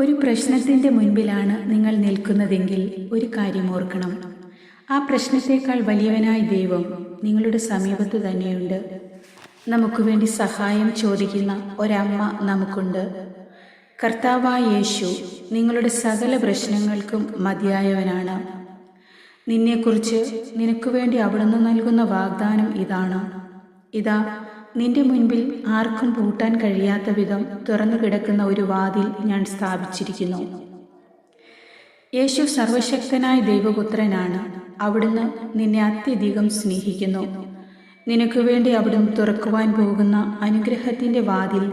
ഒരു പ്രശ്നത്തിൻ്റെ മുൻപിലാണ് നിങ്ങൾ നിൽക്കുന്നതെങ്കിൽ ഒരു കാര്യം ഓർക്കണം. ആ പ്രശ്നത്തേക്കാൾ വലിയവനായ ദൈവം നിങ്ങളുടെ സമീപത്ത് തന്നെയുണ്ട്. നമുക്ക് വേണ്ടി സഹായം ചോദിക്കുന്ന ഒരമ്മ നമുക്കുണ്ട്. കർത്താവായ യേശു നിങ്ങളുടെ സകല പ്രശ്നങ്ങൾക്കും മതിയായവനാണ്. നിന്നെക്കുറിച്ച് നിനക്ക് വേണ്ടി അവിടുന്ന് നൽകുന്ന വാഗ്ദാനം ഇതാണ്: ഇതാ, നിന്റെ മുൻപിൽ ആർക്കും പൂട്ടാൻ കഴിയാത്ത വിധം തുറന്നു കിടക്കുന്ന ഒരു വാതിൽ ഞാൻ സ്ഥാപിച്ചിരിക്കുന്നു. യേശു സർവശക്തനായ ദൈവപുത്രനാണ്. അവിടുന്ന് നിന്നെ അത്യധികം സ്നേഹിക്കുന്നു. നിനക്ക് വേണ്ടി അവിടുന്ന് തുറക്കുവാൻ പോകുന്ന അനുഗ്രഹത്തിൻ്റെ വാതിൽ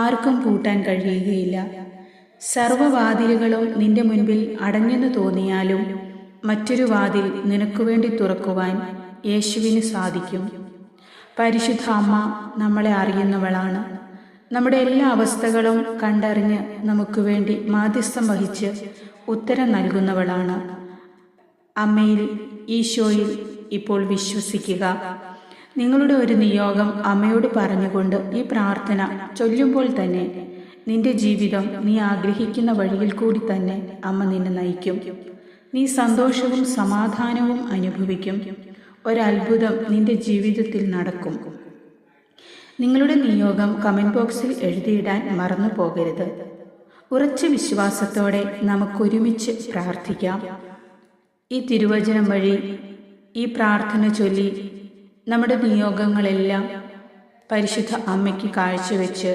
ആർക്കും പൂട്ടാൻ കഴിയുകയില്ല. സർവ്വവാതിലുകളും നിന്റെ മുൻപിൽ അടഞ്ഞെന്ന് തോന്നിയാലും മറ്റൊരു വാതിൽ നിനക്ക് വേണ്ടി തുറക്കുവാൻ യേശുവിന് സാധിക്കും. പരിശുദ്ധ അമ്മ നമ്മളെ അറിയുന്നവളാണ്. നമ്മുടെ എല്ലാ അവസ്ഥകളും കണ്ടറിഞ്ഞ് നമുക്ക് വേണ്ടി മാധ്യസ്ഥം വഹിച്ച് ഉത്തരം നൽകുന്നവളാണ്. അമ്മയിൽ, ഈശോയിൽ ഇപ്പോൾ വിശ്വസിക്കുക. നിങ്ങളുടെ ഒരു നിയോഗം അമ്മയോട് പറഞ്ഞുകൊണ്ട് ഈ പ്രാർത്ഥന ചൊല്ലുമ്പോൾ തന്നെ നിന്റെ ജീവിതം നീ ആഗ്രഹിക്കുന്ന വഴിയിൽ കൂടി തന്നെ അമ്മ നിന്നെ നയിക്കും. നീ സന്തോഷവും സമാധാനവും അനുഭവിക്കും. ഒരത്ഭുതം നിന്റെ ജീവിതത്തിൽ നടക്കും. നിങ്ങളുടെ നിയോഗം കമൻറ്റ് ബോക്സിൽ എഴുതിയിടാൻ മറന്നു പോകരുത്. ഉറച്ച വിശ്വാസത്തോടെ നമുക്കൊരുമിച്ച് പ്രാർത്ഥിക്കാം. ഈ തിരുവചനം വഴി, ഈ പ്രാർത്ഥന ചൊല്ലി നമ്മുടെ നിയോഗങ്ങളെല്ലാം പരിശുദ്ധ അമ്മയ്ക്ക് കാഴ്ചവെച്ച്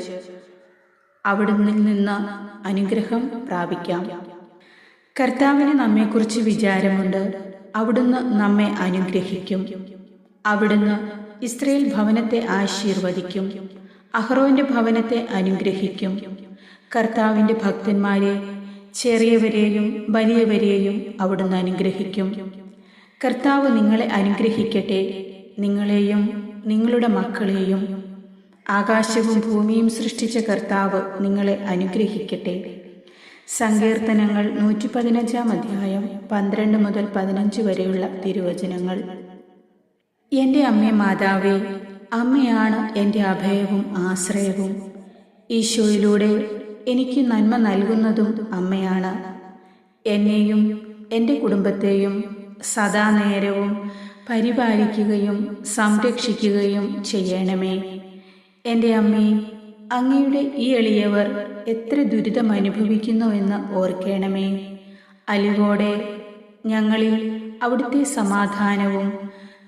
അവിടുന്ന് നിന്ന് അനുഗ്രഹം പ്രാപിക്കാം. കർത്താവിന് നമ്മെക്കുറിച്ച് വിചാരമുണ്ട്. അവിടുന്ന് നമ്മെ അനുഗ്രഹിക്കും. അവിടുന്ന് ഇസ്രായേൽ ഭവനത്തെ ആശീർവദിക്കും. അഹ്റോന്റെ ഭവനത്തെ അനുഗ്രഹിക്കും. കർത്താവിൻ്റെ ഭക്തന്മാരെ, ചെറിയവരെയും വലിയവരെയും അവിടുന്ന് അനുഗ്രഹിക്കും. കർത്താവ് നിങ്ങളെ അനുഗ്രഹിക്കട്ടെ. നിങ്ങളെയും നിങ്ങളുടെ മക്കളെയും ആകാശവും ഭൂമിയും സൃഷ്ടിച്ച കർത്താവ് നിങ്ങളെ അനുഗ്രഹിക്കട്ടെ. സങ്കീർത്തനങ്ങൾ 115 അധ്യായം 12 മുതൽ 15 വരെയുള്ള തിരുവചനങ്ങൾ. എൻ്റെ അമ്മേ മാതാവേ, അമ്മയാണ് എൻ്റെ അഭയവും ആശ്രയവും. ഈശോയിലൂടെ എനിക്ക് നന്മ നൽകുന്നതും അമ്മയാണ്. എന്നെയും എൻ്റെ കുടുംബത്തെയും സദാ നേരവും പരിപാലിക്കുകയും സംരക്ഷിക്കുകയും ചെയ്യണമേ. എൻ്റെ അമ്മേ, അങ്ങയുടെ ഈ എളിയവർ എത്ര ദുരിതം അനുഭവിക്കുന്നുവെന്ന് ഓർക്കണമേ. അലിവോടെ ഞങ്ങളിൽ അവിടുത്തെ സമാധാനവും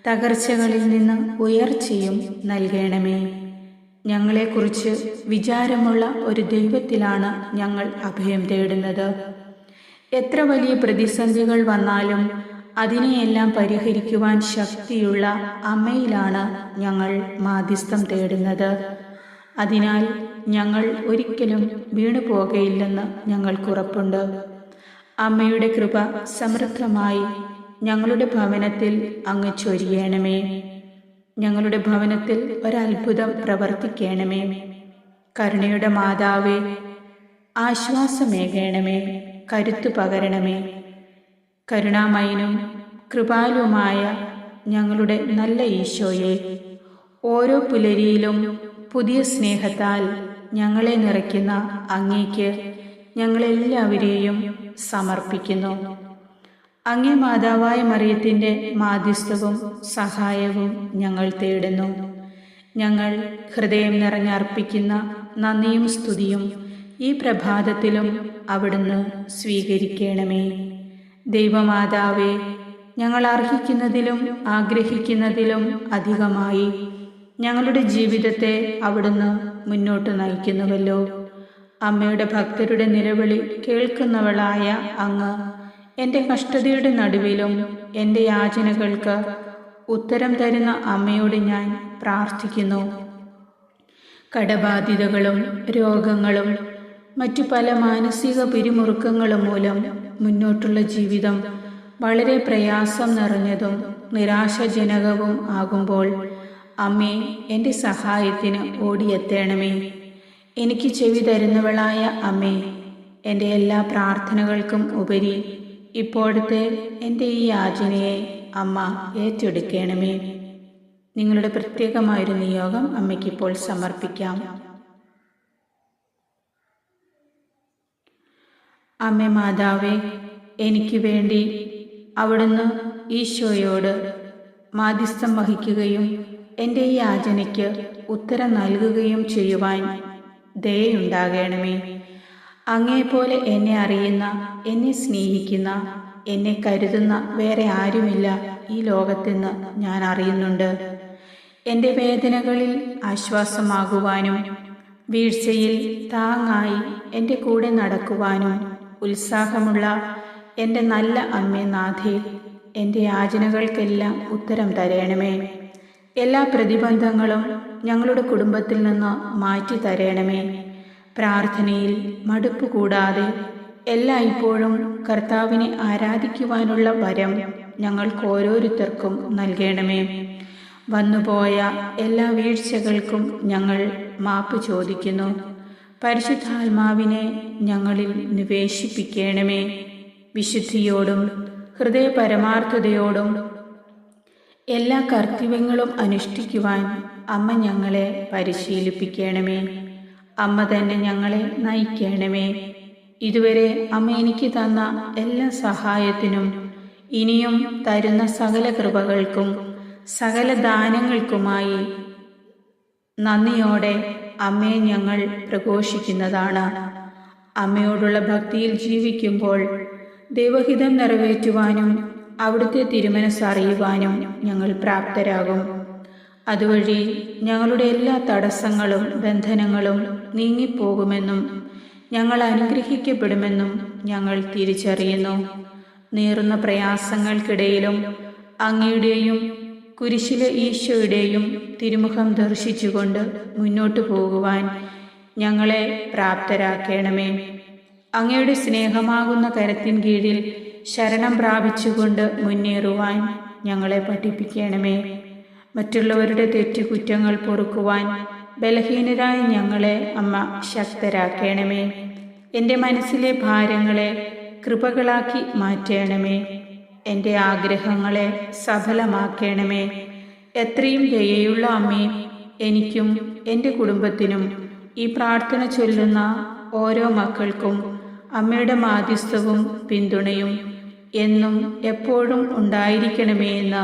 തകർച്ചകളിൽ നിന്ന് ഉയർച്ചയും നൽകണമേ. ഞങ്ങളെക്കുറിച്ച് വിചാരമുള്ള ഒരു ദൈവത്തിലാണ് ഞങ്ങൾ അഭയം തേടുന്നത്. എത്ര വലിയ പ്രതിസന്ധികൾ വന്നാലും അതിനെയെല്ലാം പരിഹരിക്കുവാൻ ശക്തിയുള്ള അമ്മയിലാണ് ഞങ്ങൾ മാധ്യസ്ഥം തേടുന്നത്. അതിനാൽ ഞങ്ങൾ ഒരിക്കലും വീണു പോകയില്ലെന്ന് ഞങ്ങൾക്കുറപ്പുണ്ട്. അമ്മയുടെ കൃപ സമൃദ്ധമായി ഞങ്ങളുടെ ഭവനത്തിൽ അങ്ങ് ചൊരിയണമേ. ഞങ്ങളുടെ ഭവനത്തിൽ ഒരത്ഭുതം പ്രവർത്തിക്കണമേ. കരുണയുടെ മാതാവേ, ആശ്വാസമേകണമേ, കരുത്തു പകരണമേ. കരുണാമയനും കൃപാലുമായ ഞങ്ങളുടെ നല്ല ഈശോയെ, ഓരോ പുലരിയിലും പുതിയ സ്നേഹത്താൽ ഞങ്ങളെ നിറയ്ക്കുന്ന അങ്ങേക്ക് ഞങ്ങളെല്ലാവരെയും സമർപ്പിക്കുന്നു. അങ്ങേ മാതാവായ മറിയത്തിൻ്റെ മാധ്യസ്ഥവും സഹായവും ഞങ്ങൾ തേടുന്നു. ഞങ്ങൾ ഹൃദയം നിറഞ്ഞർപ്പിക്കുന്ന നന്ദിയും സ്തുതിയും ഈ പ്രഭാതത്തിലും അവിടുന്ന് സ്വീകരിക്കണമേ. ദൈവമാതാവേ, ഞങ്ങൾ അർഹിക്കുന്നതിലും ആഗ്രഹിക്കുന്നതിലും അധികമായി ഞങ്ങളുടെ ജീവിതത്തെ അവിടുന്ന് മുന്നോട്ട് നയിക്കുന്നുവല്ലോ. അമ്മയുടെ ഭക്തരുടെ നിലവിളി കേൾക്കുന്നവളായ അങ്ങ് എൻ്റെ കഷ്ടതയുടെ നടുവിലും എൻ്റെ യാചനകൾക്ക് ഉത്തരം തരുന്ന അമ്മയോട് ഞാൻ പ്രാർത്ഥിക്കുന്നു. കടബാധ്യതകളും രോഗങ്ങളും മറ്റു പല മാനസിക പിരിമുറുക്കങ്ങളും മൂലം മുന്നോട്ടുള്ള ജീവിതം വളരെ പ്രയാസം നിറഞ്ഞതും നിരാശാജനകവും ആകുമ്പോൾ അമ്മേ, എൻ്റെ സഹായത്തിന് ഓടിയെത്തണമേ. എനിക്ക് ചെവി തരുന്നവളായ അമ്മേ, എൻ്റെ എല്ലാ പ്രാർത്ഥനകൾക്കും ഉപരി ഇപ്പോഴത്തെ എൻ്റെ ഈ യാചനയെ അമ്മ ഏറ്റെടുക്കണമേ. നിങ്ങളുടെ പ്രത്യേകമായൊരു നിയോഗം അമ്മയ്ക്കിപ്പോൾ സമർപ്പിക്കാം. അമ്മേ മാതാവേ, എനിക്ക് വേണ്ടി അവിടുന്ന് ഈശോയോട് മാധ്യസ്ഥം വഹിക്കുകയും എൻ്റെ ഈ യാചനയ്ക്ക് ഉത്തരം നൽകുകയും ചെയ്യുവാൻ ദയയുണ്ടാകണമേ. അങ്ങേപോലെ എന്നെ അറിയുന്ന, എന്നെ സ്നേഹിക്കുന്ന, എന്നെ കരുതുന്ന വേറെ ആരുമില്ല ഈ ലോകത്തെന്ന് ഞാൻ അറിയുന്നുണ്ട്. എൻ്റെ വേദനകളിൽ ആശ്വാസമാകുവാനും വീഴ്ചയിൽ താങ്ങായി എൻ്റെ കൂടെ നടക്കുവാനും ഉത്സാഹമുള്ള എൻ്റെ നല്ല അമ്മേ നാഥേ, എൻ്റെ യാചനകൾക്കെല്ലാം ഉത്തരം തരയണമേ. എല്ലാ പ്രതിബന്ധങ്ങളും ഞങ്ങളുടെ കുടുംബത്തിൽ നിന്ന് മാറ്റി തരയണമേ. പ്രാർത്ഥനയിൽ മടുപ്പ് കൂടാതെ എല്ലായ്പ്പോഴും കർത്താവിനെ ആരാധിക്കുവാനുള്ള വരം ഞങ്ങൾക്ക് ഓരോരുത്തർക്കും നൽകണമേ. വന്നുപോയ എല്ലാ വീഴ്ചകൾക്കും ഞങ്ങൾ മാപ്പ് ചോദിക്കുന്നു. പരിശുദ്ധാത്മാവിനെ ഞങ്ങളിൽ നിവേശിപ്പിക്കണമേ. വിശുദ്ധിയോടും ഹൃദയപരമാർത്ഥതയോടും എല്ലാ കർത്തവ്യങ്ങളും അനുഷ്ഠിക്കുവാൻ അമ്മ ഞങ്ങളെ പരിശീലിപ്പിക്കണമേ. അമ്മ തന്നെ ഞങ്ങളെ നയിക്കണമേ. ഇതുവരെ അമ്മ എനിക്ക് തന്ന എല്ലാ സഹായത്തിനും ഇനിയും തരുന്ന സകല കൃപകൾക്കും സകല ദാനങ്ങൾക്കുമായി നന്ദിയോടെ അമ്മയെ ഞങ്ങൾ പ്രഘോഷിക്കുന്നതാണ്. അമ്മയോടുള്ള ഭക്തിയിൽ ജീവിക്കുമ്പോൾ ദൈവഹിതം നിറവേറ്റുവാനും അവിടുത്തെ തിരുമനസ് അറിയുവാനും ഞങ്ങൾ പ്രാപ്തരാകും. അതുവഴി ഞങ്ങളുടെ എല്ലാ തടസ്സങ്ങളും ബന്ധനങ്ങളും നീങ്ങിപ്പോകുമെന്നും ഞങ്ങൾ അനുഗ്രഹിക്കപ്പെടുമെന്നും ഞങ്ങൾ തിരിച്ചറിയുന്നു. നീറുന്ന പ്രയാസങ്ങൾക്കിടയിലും അങ്ങയുടെയും കുരിശിലെ ഈശോയുടെയും തിരുമുഖം ദർശിച്ചുകൊണ്ട് മുന്നോട്ടു പോകുവാൻ ഞങ്ങളെ പ്രാപ്തരാക്കണമേ. അങ്ങയുടെ സ്നേഹമാകുന്ന കരത്തിൻ കീഴിൽ ശരണം പ്രാപിച്ചുകൊണ്ട് മുന്നേറുവാൻ ഞങ്ങളെ പഠിപ്പിക്കണമേ. മറ്റുള്ളവരുടെ തെറ്റുകുറ്റങ്ങൾ പൊറുക്കുവാൻ ബലഹീനരായ ഞങ്ങളെ അമ്മ ശക്തരാക്കണമേ. എൻ്റെ മനസ്സിലെ ഭാരങ്ങളെ കൃപകളാക്കി മാറ്റണമേ. എൻ്റെ ആഗ്രഹങ്ങളെ സഫലമാക്കണമേ. എത്രയും ദയയുള്ള അമ്മേ, എനിക്കും എൻ്റെ കുടുംബത്തിനും ഈ പ്രാർത്ഥന ചൊല്ലുന്ന ഓരോ മക്കൾക്കും അമ്മയുടെ മാധ്യസ്ഥവും പിന്തുണയും എന്നും എപ്പോഴും ഉണ്ടായിരിക്കണമേ എന്ന്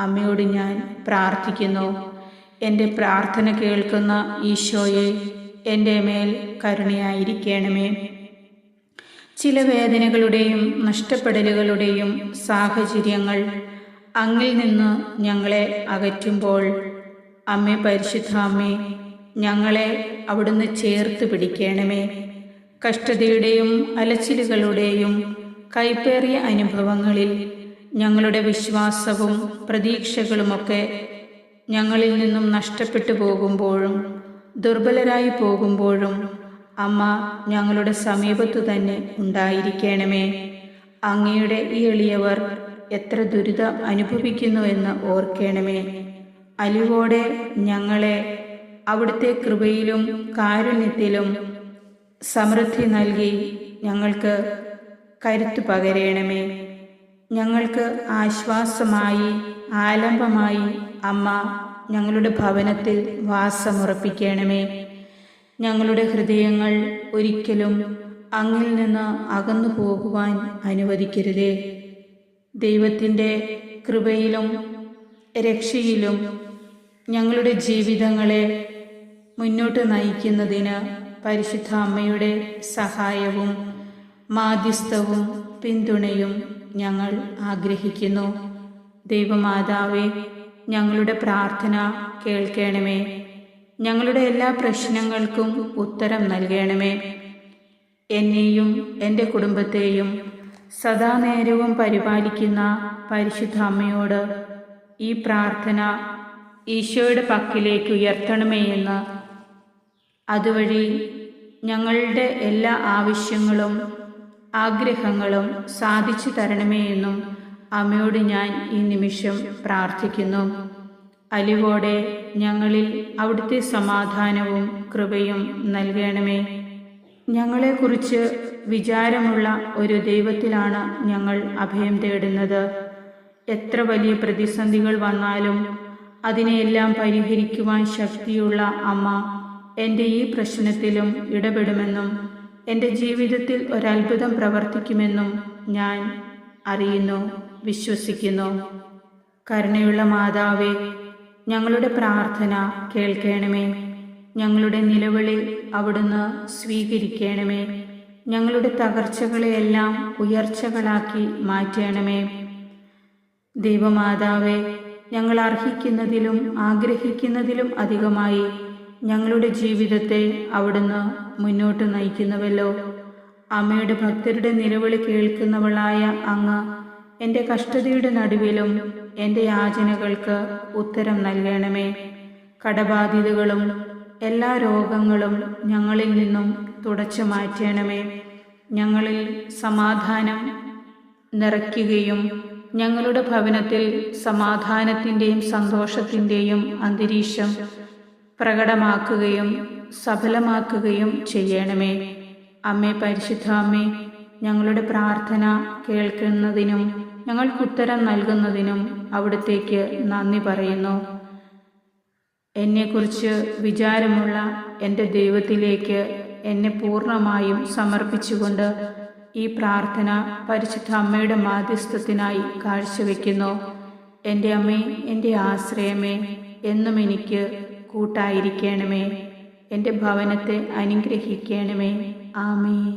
അമ്മയോട് ഞാൻ പ്രാർത്ഥിക്കുന്നു. എൻ്റെ പ്രാർത്ഥന കേൾക്കുന്ന ഈശോയെ, എൻ്റെ മേൽ കരുണയായിരിക്കണമേ. ചില വേദനകളുടെയും നഷ്ടപ്പെടലുകളുടെയും സാഹചര്യങ്ങൾ അങ്ങിൽ നിന്ന് ഞങ്ങളെ അകറ്റുമ്പോൾ അമ്മേ, പരിശുദ്ധ അമ്മേ, ഞങ്ങളെ അവിടുന്ന് ചേർത്ത് പിടിക്കണമേ. കഷ്ടതയുടെയും അലച്ചിലുകളുടെയും കൈപ്പേറിയ അനുഭവങ്ങളിൽ ഞങ്ങളുടെ വിശ്വാസവും പ്രതീക്ഷകളുമൊക്കെ ഞങ്ങളിൽ നിന്നും നഷ്ടപ്പെട്ടു പോകുമ്പോഴും ദുർബലരായി പോകുമ്പോഴും അമ്മ ഞങ്ങളുടെ സമീപത്തു തന്നെ ഉണ്ടായിരിക്കണമേ. അങ്ങയുടെ ഈ എളിയവർ എത്ര ദുരിതം അനുഭവിക്കുന്നു എന്ന് ഓർക്കണമേ. അലിവോടെ ഞങ്ങളെ അവിടുത്തെ കൃപയിലും കാരുണ്യത്തിലും സമൃദ്ധി നൽകി ഞങ്ങൾക്ക് കരുത്തു പകരണമേ. ഞങ്ങൾക്ക് ആശ്വാസമായി ആലംബമായി അമ്മ ഞങ്ങളുടെ ഭവനത്തിൽ വാസമുറപ്പിക്കണമേ. ഞങ്ങളുടെ ഹൃദയങ്ങൾ ഒരിക്കലും അങ്ങിൽ നിന്ന് അകന്നു പോകുവാൻ അനുവദിക്കരുതേ. ദൈവത്തിൻ്റെ കൃപയിലും രക്ഷയിലും ഞങ്ങളുടെ ജീവിതങ്ങളെ മുന്നോട്ട് നയിക്കുന്നതിന് പരിശുദ്ധ അമ്മയുടെ സഹായവും മാധ്യസ്ഥവും പിന്തുണയും ഞങ്ങൾ ആഗ്രഹിക്കുന്നു. ദൈവമാതാവേ, ഞങ്ങളുടെ പ്രാർത്ഥന കേൾക്കണമേ. ഞങ്ങളുടെ എല്ലാ പ്രശ്നങ്ങൾക്കും ഉത്തരം നൽകണമേ. എന്നെയും എൻ്റെ കുടുംബത്തെയും സദാ നേരവും പരിപാലിക്കുന്ന പരിശുദ്ധ അമ്മയോട് ഈ പ്രാർത്ഥന ഈശോയുടെ പക്കലേക്ക് ഉയർത്തണമേ എന്ന്, അതുവഴി ഞങ്ങളുടെ എല്ലാ ആവശ്യങ്ങളും ആഗ്രഹങ്ങളും സാധിച്ചു തരണമേ എന്നും അമ്മയോട് ഞാൻ ഈ നിമിഷം പ്രാർത്ഥിക്കുന്നു. അലിവോടെ ഞങ്ങളിൽ അവിടുത്തെ സമാധാനവും കൃപയും നൽകണമേ. ഞങ്ങളെക്കുറിച്ച് വിചാരമുള്ള ഒരു ദൈവത്തിലാണ് ഞങ്ങൾ അഭയം തേടുന്നത്. എത്ര വലിയ പ്രതിസന്ധികൾ വന്നാലും അതിനെയെല്ലാം പരിഹരിക്കുവാൻ ശക്തിയുള്ള അമ്മ എൻ്റെ ഈ പ്രശ്നത്തിലും ഇടപെടുമെന്നും എൻ്റെ ജീവിതത്തിൽ ഒരത്ഭുതം പ്രവർത്തിക്കുമെന്നും ഞാൻ അറിയുന്നു, വിശ്വസിക്കുന്നു. കരുണയുള്ള മാതാവേ, ഞങ്ങളുടെ പ്രാർത്ഥന കേൾക്കണമേ. ഞങ്ങളുടെ നിലവിളി അവിടുന്ന് സ്വീകരിക്കണമേ. ഞങ്ങളുടെ തകർച്ചകളെയെല്ലാം ഉയർച്ചകളാക്കി മാറ്റണമേ. ദൈവമാതാവേ, ഞങ്ങൾ അർഹിക്കുന്നതിലും ആഗ്രഹിക്കുന്നതിലും അധികമായി ഞങ്ങളുടെ ജീവിതത്തെ അവിടുന്ന് മുന്നോട്ട് നയിക്കുന്നുവല്ലോ. അമ്മയുടെ ഭക്തരുടെ നിലവിളി കേൾക്കുന്നവളായ അങ്ങ് എൻ്റെ കഷ്ടതയുടെ നടുവിലും എൻ്റെ യാചനകൾക്ക് ഉത്തരം നൽകണമേ. കടബാധിതകളും എല്ലാ രോഗങ്ങളും ഞങ്ങളിൽ നിന്നും തുടച്ചു മാറ്റണമേ. ഞങ്ങളിൽ സമാധാനം നിറയ്ക്കുകയും ഞങ്ങളുടെ ഭവനത്തിൽ സമാധാനത്തിൻ്റെയും സന്തോഷത്തിൻ്റെയും അന്തരീക്ഷം പ്രകടമാക്കുകയും സഫലമാക്കുകയും ചെയ്യണമേ. അമ്മേ, പരിശുദ്ധ അമ്മേ, ഞങ്ങളുടെ പ്രാർത്ഥന കേൾക്കുന്നതിനും ഞങ്ങൾക്കുത്തരം നൽകുന്നതിനും അവിടുത്തേക്ക് നന്ദി പറയുന്നു. എന്നെക്കുറിച്ച് വിചാരമുള്ള എൻ്റെ ദൈവത്തിലേക്ക് എന്നെ പൂർണ്ണമായും സമർപ്പിച്ചുകൊണ്ട് ഈ പ്രാർത്ഥന പരിശുദ്ധ അമ്മയുടെ മാധ്യസ്ഥത്തിനായി കാഴ്ചവെക്കുന്നു. എൻ്റെ അമ്മേ, എൻ്റെ ആശ്രയമേ, എന്നും എനിക്ക് കൂട്ടായിരിക്കണമേ. എൻ്റെ ഭവനത്തെ അനുഗ്രഹിക്കണമേ. ആമേൻ.